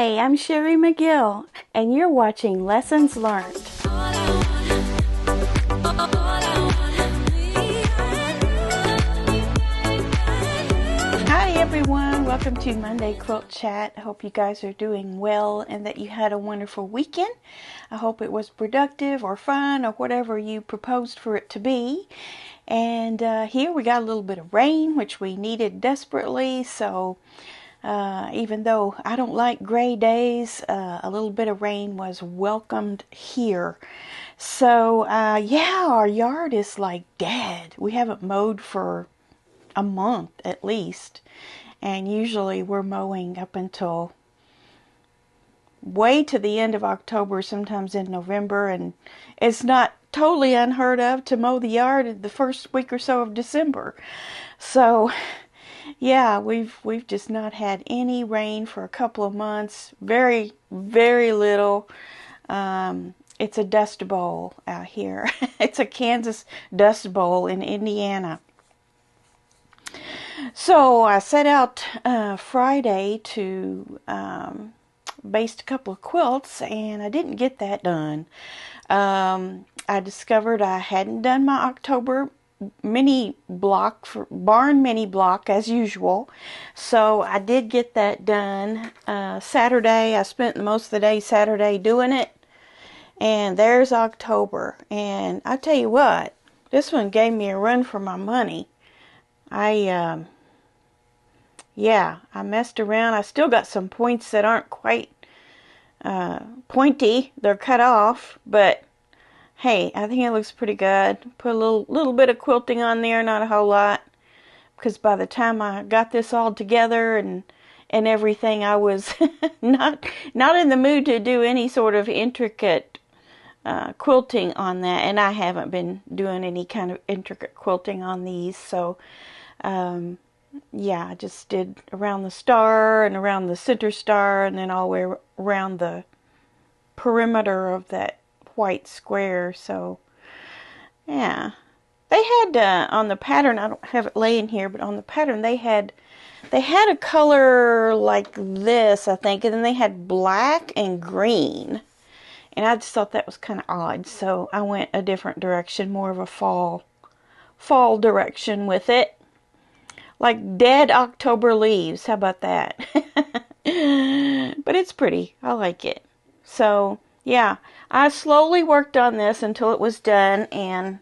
Hi, I'm Sherry McGill, and you're watching Lessons Learned. Hi everyone, welcome to Monday Quilt Chat. I hope you guys are doing well and that you had a wonderful weekend. I hope it was productive or fun or whatever you proposed for it to be. And here we got a little bit of rain, which we needed desperately, so even though I don't like gray days, a little bit of rain was welcomed here. So, yeah, our yard is like dead. We haven't mowed for a month at least. And usually we're mowing up until way to the end of October, sometimes in November. And it's not totally unheard of to mow the yard the first week or so of December. So, yeah, we've just not had any rain for a couple of months. Very, very little. It's a dust bowl out here. It's a Kansas dust bowl in Indiana. So I set out Friday to baste a couple of quilts, and I didn't get that done. I discovered I hadn't done my October mini block, for barn mini block as usual, so I did get that done Saturday. I spent most of the day Saturday doing it, and there's October. And I tell you what, this one gave me a run for my money. I messed around. I still got some points that aren't quite pointy. They're cut off, but hey, I think it looks pretty good. Put a little bit of quilting on there, not a whole lot, because by the time I got this all together and everything, I was not in the mood to do any sort of intricate quilting on that, and I haven't been doing any kind of intricate quilting on these. So, yeah, I just did around the star and around the center star, and then all the way around the perimeter of that white square. So yeah, they had on the pattern, I don't have it laying here, but on the pattern they had a color like this, I think, and then they had black and green, and I just thought that was kind of odd, so I went a different direction, more of a fall direction with it, like dead October leaves. How about that? But it's pretty. I like it. So yeah, I slowly worked on this until it was done, and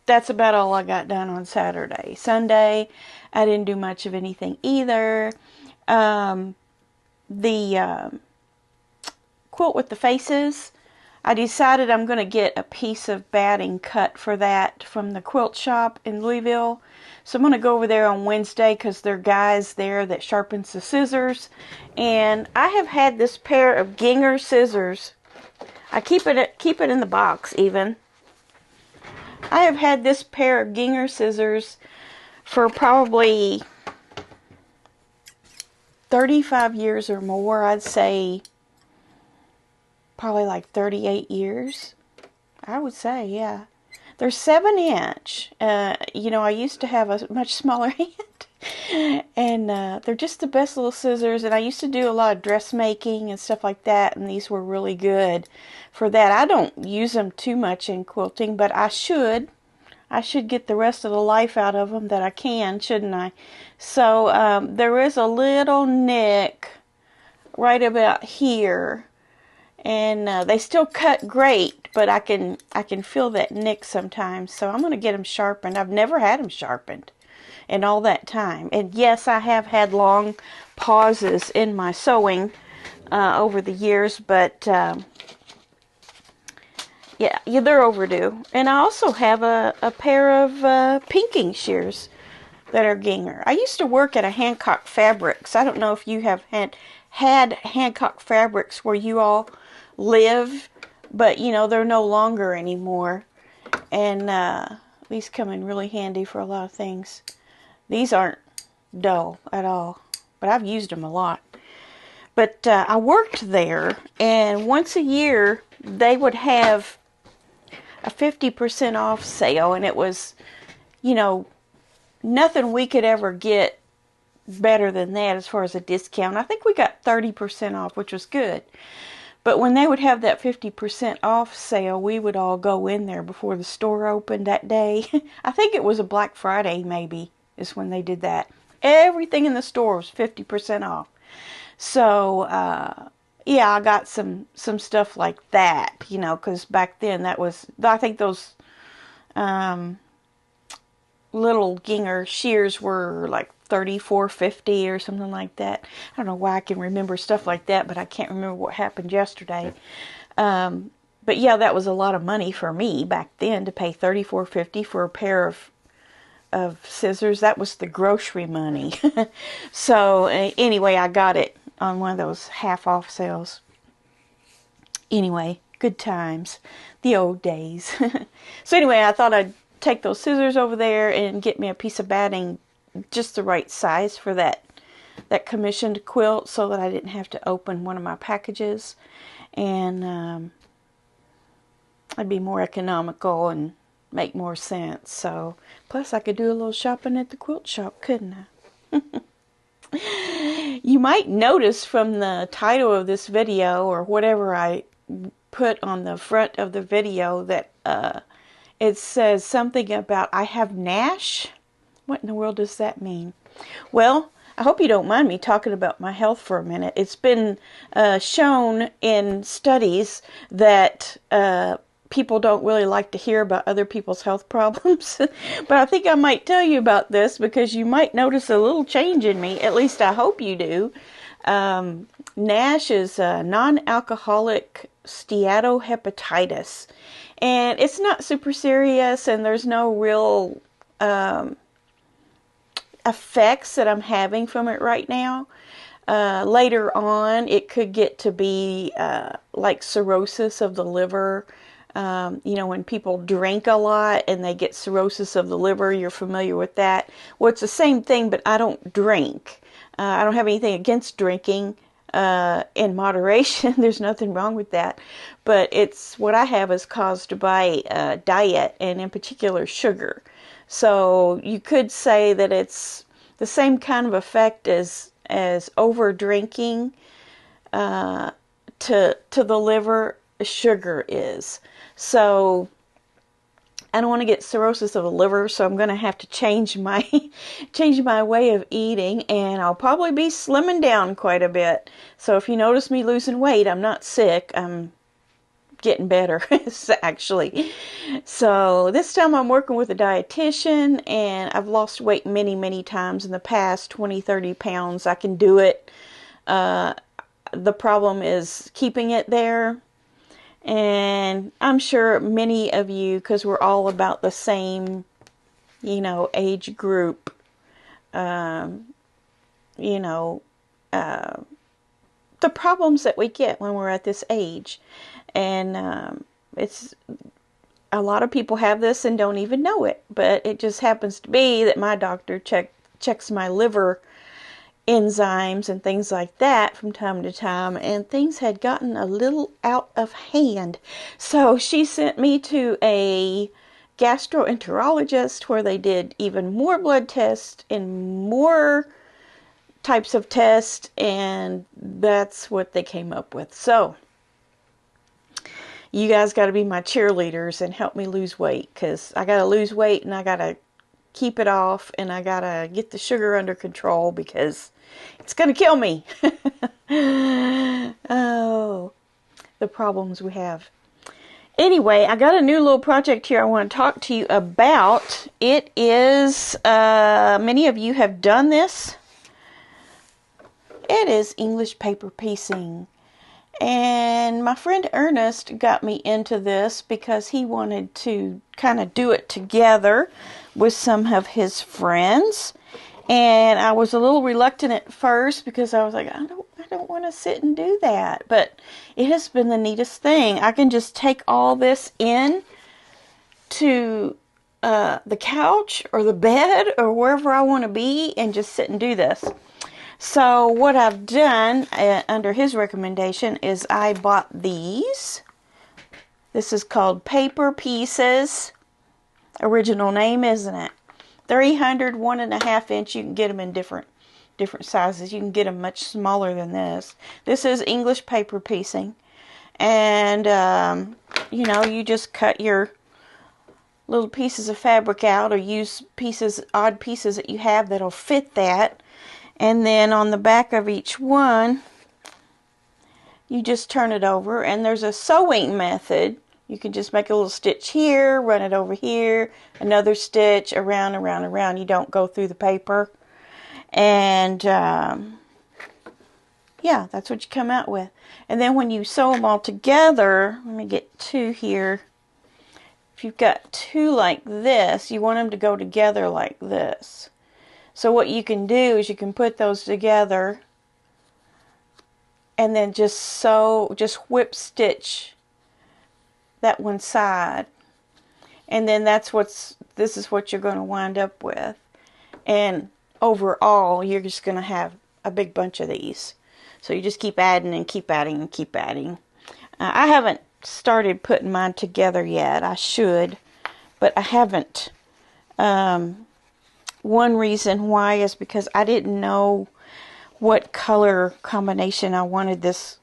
that's about all I got done on Saturday. Sunday, I didn't do much of anything either. The quilt with the faces, I decided I'm going to get a piece of batting cut for that from the quilt shop in Louisville. So I'm going to go over there on Wednesday because there are guys there that sharpens the scissors. And I have had this pair of Ginger scissors. I keep it in the box even. I have had this pair of Ginger scissors for probably 35 years or more. I'd say probably like 38 years. I would say, yeah. They're 7-inch. You know, I used to have a much smaller hand. And they're just the best little scissors. And I used to do a lot of dressmaking and stuff like that. And these were really good for that. I don't use them too much in quilting, but I should. I should get the rest of the life out of them that I can, shouldn't I? So there is a little nick right about here. And they still cut great, but I can feel that nick sometimes. So I'm going to get them sharpened. I've never had them sharpened in all that time. And yes, I have had long pauses in my sewing over the years, but yeah, they're overdue. And I also have a pair of pinking shears that are Ginger. I used to work at a Hancock Fabrics. I don't know if you have had Hancock Fabrics where you all live, but you know, they're no longer anymore. And these come in really handy for a lot of things. These aren't dull at all, but I've used them a lot. But I worked there, and once a year they would have a 50% off sale, and it was, you know, nothing we could ever get better than that as far as a discount. I think we got 30% off, which was good. But when they would have that 50% off sale, we would all go in there before the store opened that day. I think it was a Black Friday, maybe, is when they did that. Everything in the store was 50% off. So, yeah, I got some stuff like that, you know, because back then that was, I think those little Ginger shears were like $34.50 or something like that. I don't know why I can remember stuff like that, but I can't remember what happened yesterday. But yeah, that was a lot of money for me back then to pay $34.50 for a pair of scissors. That was the grocery money. So anyway, I got it on one of those half off sales. Anyway, good times, the old days. So anyway, I thought I'd take those scissors over there and get me a piece of batting just the right size for that commissioned quilt, so that I didn't have to open one of my packages, and I'd be more economical and make more sense. So plus I could do a little shopping at the quilt shop, couldn't I? You might notice from the title of this video, or whatever I put on the front of the video, that it says something about I have NASH. What in the world does that mean? Well, I hope you don't mind me talking about my health for a minute. It's been shown in studies that people don't really like to hear about other people's health problems. But I think I might tell you about this because you might notice a little change in me. At least I hope you do. NASH is non-alcoholic steato-hepatitis. And it's not super serious, and there's no real effects that I'm having from it right now. Later on, it could get to be like cirrhosis of the liver. You know, when people drink a lot and they get cirrhosis of the liver, you're familiar with that. Well, it's the same thing, but I don't drink. I don't have anything against drinking in moderation. There's nothing wrong with that. But it's what I have is caused by diet, and in particular sugar. So you could say that it's the same kind of effect as over drinking to the liver sugar is. So I don't want to get cirrhosis of the liver, so I'm going to have to change my way of eating, and I'll probably be slimming down quite a bit. So if you notice me losing weight, I'm not sick. I'm getting better, actually. So this time I'm working with a dietitian, and I've lost weight many times in the past, 20-30 pounds. I can do it. The problem is keeping it there. And I'm sure many of you, because we're all about the same, you know, age group, you know, the problems that we get when we're at this age. And it's a lot of people have this and don't even know it. But it just happens to be that my doctor checks my liver enzymes and things like that from time to time, and things had gotten a little out of hand. So she sent me to a gastroenterologist, where they did even more blood tests and more types of tests, and that's what they came up with. So you guys got to be my cheerleaders and help me lose weight, because I got to lose weight and I got to keep it off, and I got to get the sugar under control, because it's going to kill me. Oh, the problems we have. Anyway, I got a new little project here I want to talk to you about. It is, many of you have done this. It is English paper piecing. And my friend Ernest got me into this because he wanted to kind of do it together with some of his friends. And I was a little reluctant at first, because I was like, I don't want to sit and do that. But it has been the neatest thing. I can just take all this in to the couch or the bed or wherever I want to be, and just sit and do this. So what I've done under his recommendation is I bought these. This is called Paper Pieces. Original name, isn't it? 300 1.5 inch. You can get them in different different sizes. You can get them much smaller than this. This is English paper piecing. And, you know, you just cut your little pieces of fabric out, or use pieces, odd pieces that you have that'll fit that. And then on the back of each one, you just turn it over. And there's a sewing method. You can just make a little stitch here, run it over here, another stitch, around, around, around. You don't go through the paper. And, yeah, that's what you come out with. And then when you sew them all together, let me get two here. If you've got two like this, you want them to go together like this. So what you can do is you can put those together and then just sew, just whip stitch that one side. And then this is what you're going to wind up with. And overall, you're just going to have a big bunch of these. So you just keep adding and keep adding and keep adding. I haven't started putting mine together yet. I should, but I haven't. One reason why is because I didn't know what color combination I wanted this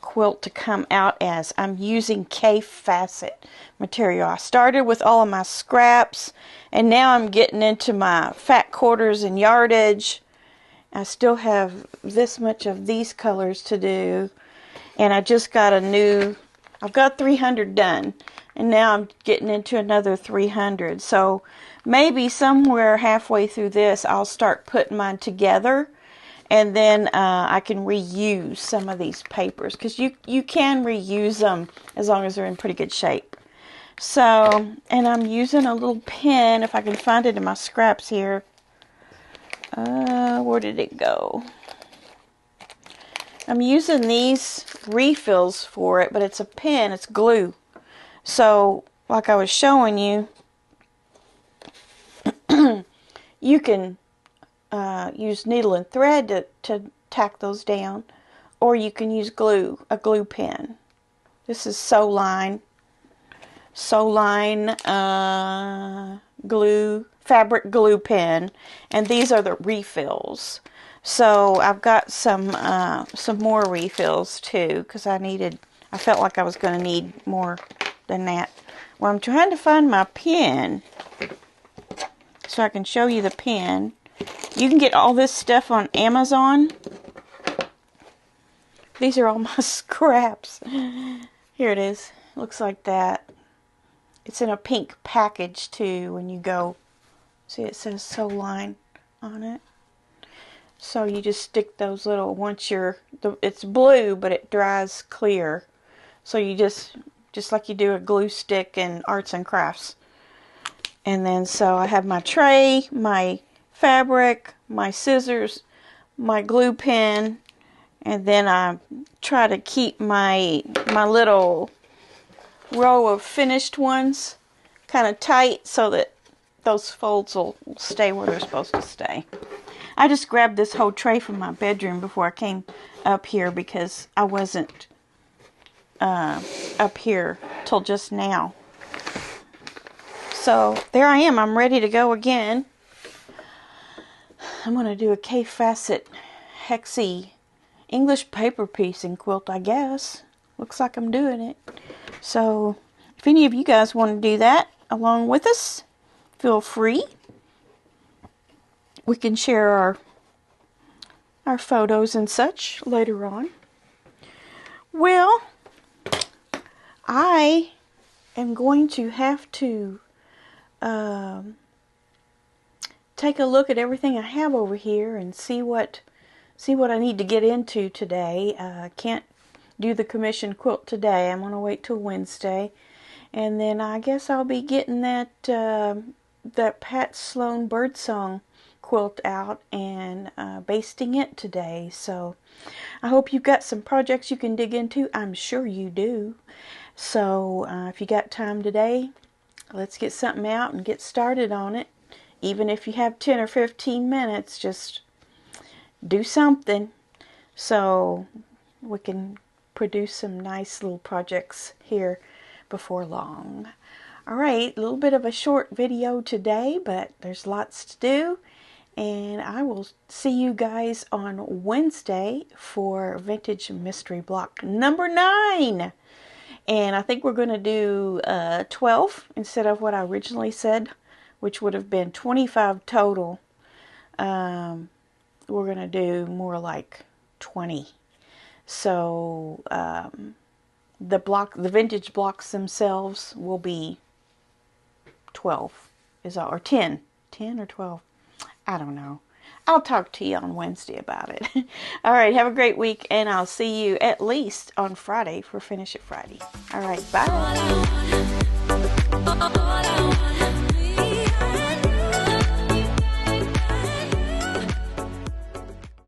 quilt to come out as. I'm using Kaffe Fassett material. I started with all of my scraps, and now I'm getting into my fat quarters and yardage. I still have this much of these colors to do, and I just got I've got 300 done, and now I'm getting into another 300. So maybe somewhere halfway through this, I'll start putting mine together, and then I can reuse some of these papers, because you can reuse them as long as they're in pretty good shape. So, and I'm using a little pen, if I can find it in my scraps here. Where did it go? I'm using these refills for it, but it's a pen, it's glue. So, like I was showing you, you can use needle and thread to tack those down, or you can use glue, a glue pen. This is Soline glue, fabric glue pen, and these are the refills. So I've got some more refills too, because I felt like I was going to need more than that. Well, I'm trying to find my pen so I can show you the pen. You can get all this stuff on Amazon. These are all my scraps. Here it is. Looks like that. It's in a pink package too when you go. See, it says Soline on it. So you just stick those little, it's blue, but it dries clear. So you just like you do a glue stick in arts and crafts. And then so I have my tray, my fabric, my scissors, my glue pen, and then I try to keep my little row of finished ones kind of tight so that those folds will stay where they're supposed to stay. I just grabbed this whole tray from my bedroom before I came up here, because I wasn't up here till just now. So there I am. I'm ready to go again. I'm going to do a Kaffe Fassett Hexi English paper piecing quilt, I guess. Looks like I'm doing it. So if any of you guys want to do that along with us, feel free. We can share our photos and such later on. Well, I am going to have to take a look at everything I have over here and see what I need to get into today. I can't do the commission quilt today. I'm going to wait till Wednesday. And then I guess I'll be getting that Pat Sloan Birdsong quilt out and basting it today. So I hope you've got some projects you can dig into. I'm sure you do. So if you got time today, let's get something out and get started on it. Even if you have 10 or 15 minutes, just do something so we can produce some nice little projects here before long. Alright, a little bit of a short video today, but there's lots to do, And I will see you guys on Wednesday for Vintage Mystery Block number 9. And I think we're going to do 12 instead of what I originally said, which would have been 25 total. We're going to do more like 20. So the vintage blocks themselves will be 12, or 10 or 12. I don't know. I'll talk to you on Wednesday about it. All right, have a great week, and I'll see you at least on Friday for Finish It Friday. All right, bye.